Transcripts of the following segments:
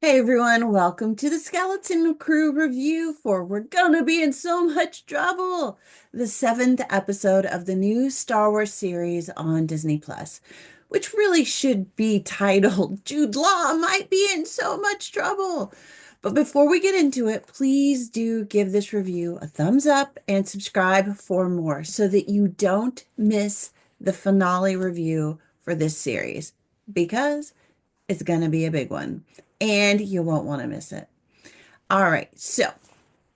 Hey everyone, welcome to the Skeleton Crew review for We're Gonna Be in So Much Trouble, the seventh episode of the new Star Wars series on Disney Plus, which really should be titled Jude Law Might Be in So Much Trouble. But before we get into it, please do give this review a thumbs up and subscribe for more so that you don't miss the finale review for this series because it's going to be a big one and you won't want to miss it. All right. So,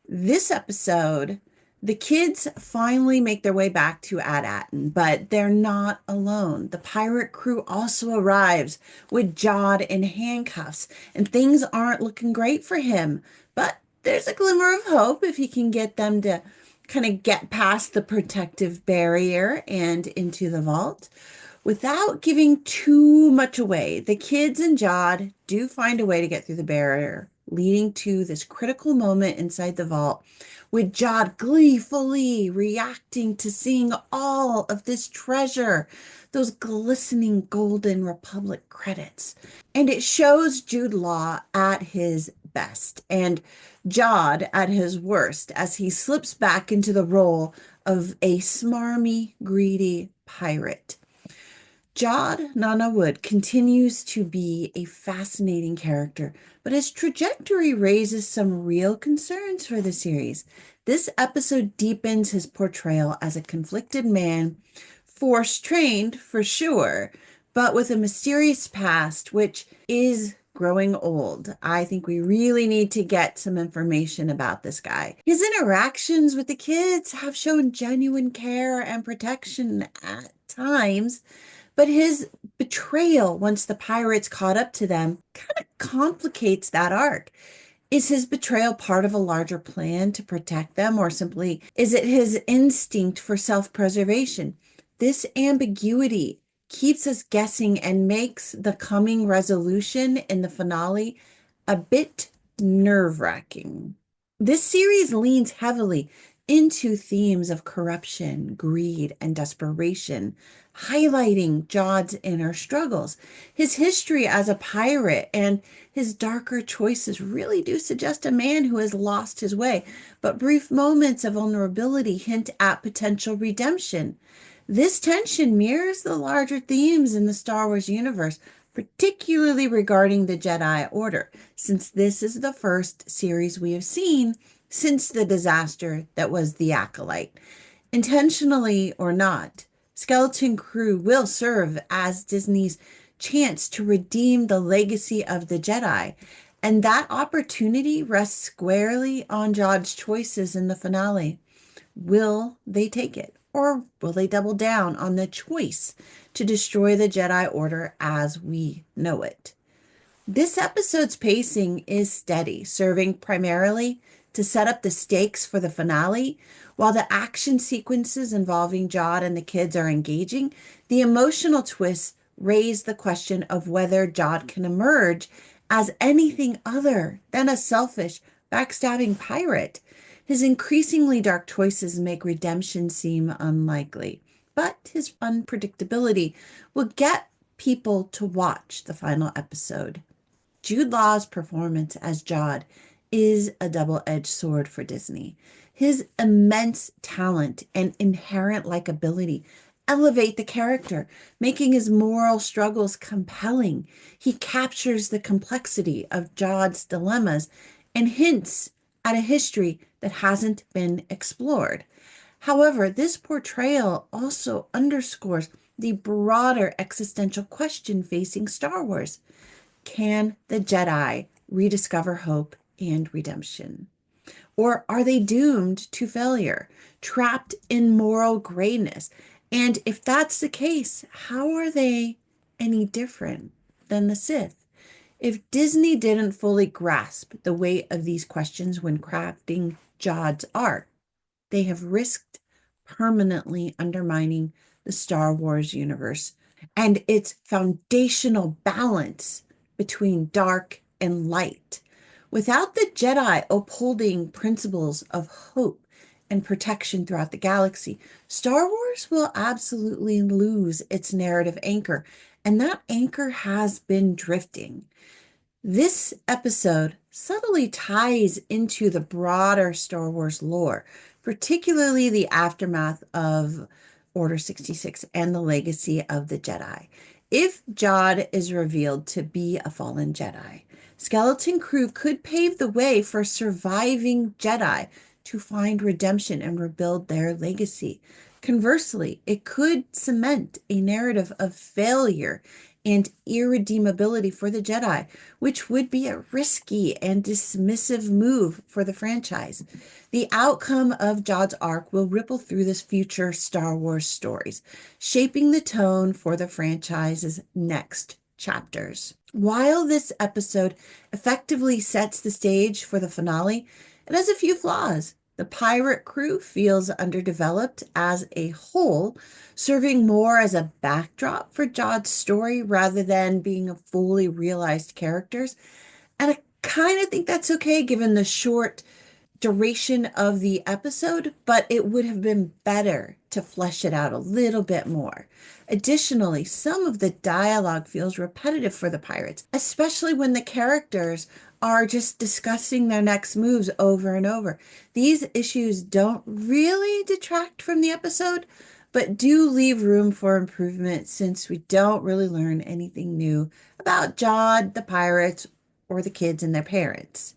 this episode, the kids finally make their way back to Ad-Atten, but they're not alone. The pirate crew also arrives with Jod in handcuffs, and things aren't looking great for him. But there's a glimmer of hope if he can get them to kind of get past the protective barrier and into the vault. Without giving too much away, the kids and Jod do find a way to get through the barrier, leading to this critical moment inside the vault, with Jod gleefully reacting to seeing all of this treasure, those glistening golden Republic credits. And it shows Jude Law at his best and Jod at his worst as he slips back into the role of a smarmy, greedy pirate. Jod Na Nawood continues to be a fascinating character, but his trajectory raises some real concerns for the series. This episode deepens his portrayal as a conflicted man, force trained for sure, but with a mysterious past, which is growing old. I think we really need to get some information about this guy. His interactions with the kids have shown genuine care and protection at times, but his betrayal once the pirates caught up to them kind of complicates that arc. Is his betrayal part of a larger plan to protect them, or simply is it his instinct for self-preservation? This ambiguity keeps us guessing and makes the coming resolution in the finale a bit nerve-wracking. This series leans heavily into themes of corruption, greed, and desperation, highlighting Jod's inner struggles. His history as a pirate and his darker choices really do suggest a man who has lost his way, but brief moments of vulnerability hint at potential redemption. This tension mirrors the larger themes in the Star Wars universe, particularly regarding the Jedi Order, since this is the first series we have seen since the disaster that was the Acolyte. Intentionally or not, Skeleton Crew will serve as Disney's chance to redeem the legacy of the Jedi, and that opportunity rests squarely on Jod's choices in the finale. Will they take it? Or will they double down on the choice to destroy the Jedi Order as we know it? This episode's pacing is steady, serving primarily to set up the stakes for the finale. While the action sequences involving Jod and the kids are engaging, the emotional twists raise the question of whether Jod can emerge as anything other than a selfish, backstabbing pirate. His increasingly dark choices make redemption seem unlikely, but his unpredictability will get people to watch the final episode. Jude Law's performance as Jod is a double-edged sword for Disney. His immense talent and inherent likability elevate the character, making his moral struggles compelling. He captures the complexity of Jod's dilemmas and hints at a history that hasn't been explored. However, this portrayal also underscores the broader existential question facing Star Wars. Can the Jedi rediscover hope and redemption? Or are they doomed to failure, trapped in moral grayness? And if that's the case, how are they any different than the Sith? If Disney didn't fully grasp the weight of these questions when crafting Jod's arc, they have risked permanently undermining the Star Wars universe and its foundational balance between dark and light. Without the Jedi upholding principles of hope and protection throughout the galaxy, Star Wars will absolutely lose its narrative anchor, and that anchor has been drifting. This episode subtly ties into the broader Star Wars lore, particularly the aftermath of Order 66 and the legacy of the Jedi. If Jod is revealed to be a fallen Jedi, Skeleton Crew could pave the way for surviving Jedi to find redemption and rebuild their legacy. Conversely, it could cement a narrative of failure and irredeemability for the Jedi, which would be a risky and dismissive move for the franchise. The outcome of Jod's arc will ripple through this future Star Wars stories, shaping the tone for the franchise's next chapters. While this episode effectively sets the stage for the finale, it has a few flaws. The pirate crew feels underdeveloped as a whole, serving more as a backdrop for Jod's story rather than being a fully realized characters. And I kind of think that's okay given the short duration of the episode, but it would have been better to flesh it out a little bit more. Additionally, some of the dialogue feels repetitive for the pirates, especially when the characters are just discussing their next moves over and over. These issues don't really detract from the episode, but do leave room for improvement since we don't really learn anything new about Jod, the pirates, or the kids and their parents.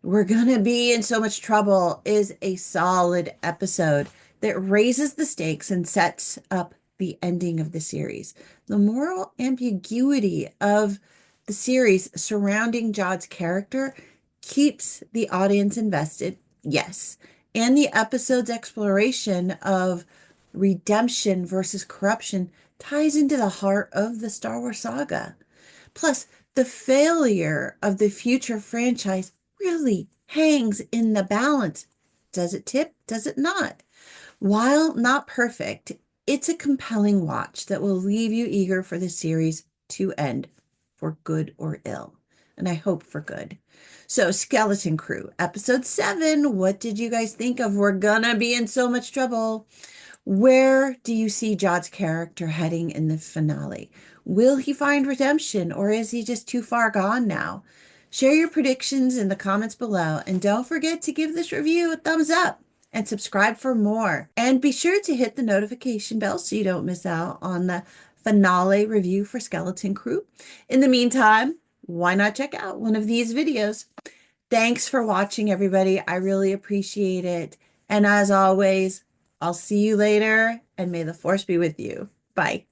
We're gonna be in so much trouble is a solid episode that raises the stakes and sets up the ending of the series. The moral ambiguity of the series surrounding Jod's character keeps the audience invested, yes, and the episode's exploration of redemption versus corruption ties into the heart of the Star Wars saga. Plus, the failure of the future franchise really hangs in the balance. Does it tip? Does it not? While not perfect, it's a compelling watch that will leave you eager for the series to end for good or ill. And I hope for good. So, Skeleton Crew, episode 7. What did you guys think of? We're gonna be in so much trouble. Where do you see Jod's character heading in the finale? Will he find redemption or is he just too far gone now? Share your predictions in the comments below and don't forget to give this review a thumbs up and subscribe for more. And be sure to hit the notification bell so you don't miss out on the finale review for Skeleton Crew. In the meantime, why not check out one of these videos? Thanks for watching, everybody. I really appreciate it. And as always, I'll see you later, and may the force be with you. Bye.